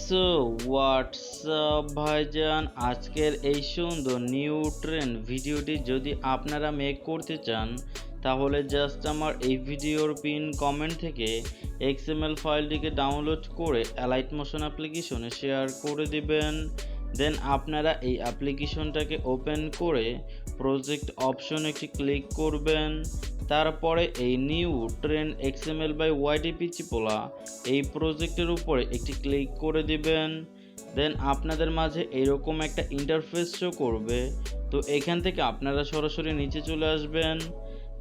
So WhatsApp ভাইজান, আজকের এই সুন্দর নিউ ট্রেন্ড ভিডিওটি যদি আপনারা মেক করতে চান তাহলে জাস্ট আমার এই ভিডিওর পিন কমেন্ট থেকে XML ফাইলটিকে ডাউনলোড করে অ্যালাইট মোশন অ্যাপ্লিকেশনে শেয়ার করে দিবেন। দেন আপনারা এই অ্যাপ্লিকেশনটাকে ওপেন করে প্রজেক্ট অপশন একটি ক্লিক করবেন। তারপরে এই new trend XML by YT পিচি পোলা এই প্রজেক্টের উপরে একটি ক্লিক করে দিবেন। দেন আপনাদের মাঝে এরকম একটা ইন্টারফেস শো করবে। তো এখান থেকে আপনারা সরাসরি নিচে চলে আসবেন।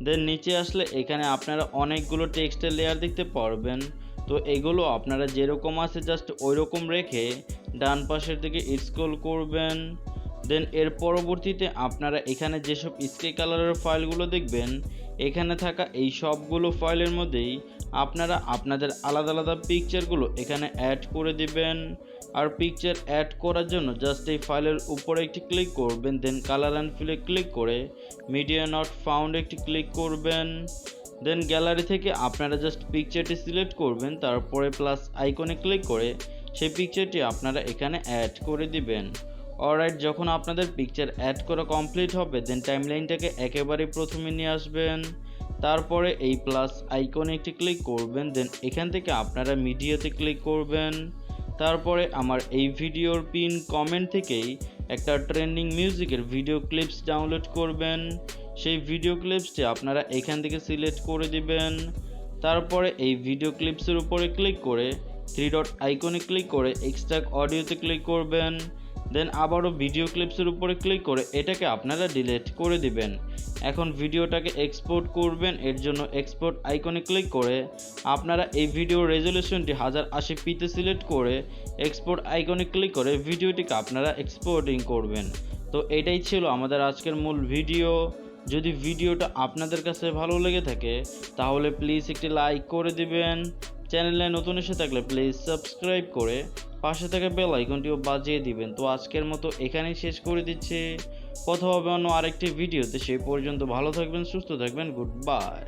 দেন নিচে আসলে এখানে আপনারা অনেকগুলো টেক্সটের লেয়ার দেখতে পারবেন। তো এগুলো আপনারা যেরকম আছে জাস্ট ওই রকম রেখে ডান পাশের দিকে স্ক্রল করবেন। দেন এর পরবর্তীতে আপনারা এখানে যেসব স্কাই কালারের ফাইলগুলো দেখবেন, এখানে থাকা এই সবগুলো ফাইলের মধ্যেই আপনারা আপনাদের আলাদা আলাদা পিকচারগুলো এখানে অ্যাড করে দিবেন। আর পিকচার অ্যাড করার জন্য জাস্ট এই ফাইলের উপরে একটি ক্লিক করবেন। দেন কালার অ্যান্ড ফিলে ক্লিক করে মিডিয়া নট ফাউন্ড একটি ক্লিক করবেন। দেন গ্যালারি থেকে আপনারা জাস্ট পিকচারটি সিলেক্ট করবেন, তারপরে প্লাস আইকনে ক্লিক করে সেই পিকচারটি আপনারা এখানে অ্যাড করে দিবেন। অলরাইট, যখন আপনাদের পিকচার অ্যাড করা কমপ্লিট হবে দেন টাইমলাইনটাকে একেবারে প্রথমে নিয়ে আসবেন। তারপরে এই প্লাস আইকনে একটি ক্লিক করবেন। দেন এখান থেকে আপনারা মিডিয়াতে ক্লিক করবেন। তারপরে আমার এই ভিডিওর পিন কমেন্ট থেকেই একটা ট্রেন্ডিং মিউজিকের ভিডিও ক্লিপস ডাউনলোড করবেন। সেই ভিডিও ক্লিপসটি আপনারা এখান থেকে সিলেক্ট করে দিবেন। তারপরে এই ভিডিও ক্লিপসের উপরে ক্লিক করে থ্রি ডট আইকনে ক্লিক করে এক্সট্রাক্ট অডিওতে ক্লিক করবেন। দেন আবারও ভিডিও ক্লিপসের উপরে ক্লিক করে এটাকে আপনারা ডিলিট করে দিবেন। এখন ভিডিওটাকে এক্সপোর্ট করবেন, এর জন্য এক্সপোর্ট আইকনে ক্লিক করে আপনারা এই ভিডিওর রেজলিউশনটি 1080pতে সিলেক্ট করে এক্সপোর্ট আইকনে ক্লিক করে ভিডিওটিকে আপনারা এক্সপোর্টিং করবেন। তো এটাই ছিল আমাদের আজকের মূল ভিডিও। যদি ভিডিওটা আপনাদের কাছে ভালো লেগে থাকে তাহলে প্লিজ একটি লাইক করে দিবেন। চ্যানেলে নতুন এসে থাকলে প্লিজ সাবস্ক্রাইব করে পাশে থাকা বেল আইকনটিও বাজিয়ে দিবেন। তো আজকের মতো এখানেই শেষ করে দিচ্ছি। কথা হবে অন্য আরেকটি ভিডিওতে। সেই পর্যন্ত ভালো থাকবেন, সুস্থ থাকবেন। Good bye.